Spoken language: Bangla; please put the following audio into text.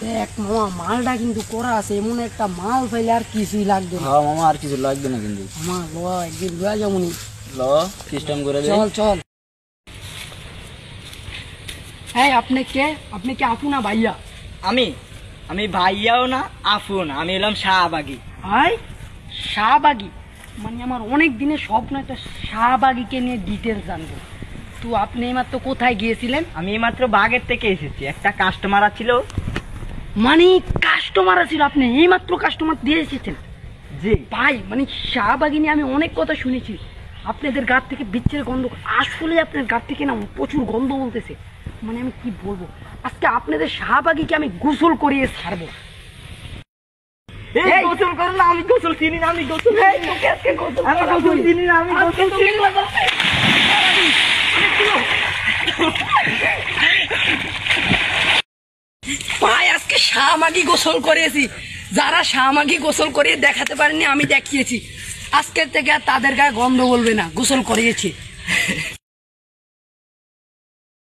দেখ মামা, মালটা কিন্তু করা আছে, এমন একটা মাল পাইলে আর কিছুই লাগবে না। হ্যাঁ মামা, আর কিছু লাগবে না কিন্তু। মামা ল একদিন লয়া যাবনি। ল সিস্টেম করে দে। চল চল। হ্যাঁ আপনি কে? আপনি কি আপু না ভাইয়া? আমি আমি ভাইয়াও না আফু না, আমি এলাম শাহবাগী। ভাই শাহবাগী মানে আমার অনেক দিনের স্বপ্ন, একটা শাহবাগীকে নিয়ে ডিটেলস জানবো। তো আপনি এইমাত্র কোথায় গিয়েছিলেন? আমি মাত্র বাগের থেকে এসেছি, একটা কাস্টমার ছিল। মানে কাস্টমার ছিল, আপনি এইমাত্র কাস্টমার দিয়ে এসেছেন? জি ভাই মানে শাহবাগী নিয়ে আমি অনেক কথা শুনেছি, আপনাদের গাছ থেকে বিচ্ছের গন্ধ, আসলে আপনার গাছ থেকে না প্রচুর গন্ধ বলতেছে। মানে আমি কি বলবো, আজকে আপনাদের শাহবাগীকে আমি গোসল করিয়ে ছাড়বো। এই গোসল করো না, আমি গোসল চিনি না, আমি গোসল চিনি না, আমি গোসল চিনি না। ভাই আজকে শাহবাগী গোসল করিয়েছি, যারা শাহবাগী গোসল করিয়ে দেখাতে পারেনি আমি দেখিয়েছি, আজকের থেকে আর তাদের গায়ে গন্ধ বলবে না, গোসল করিয়েছি।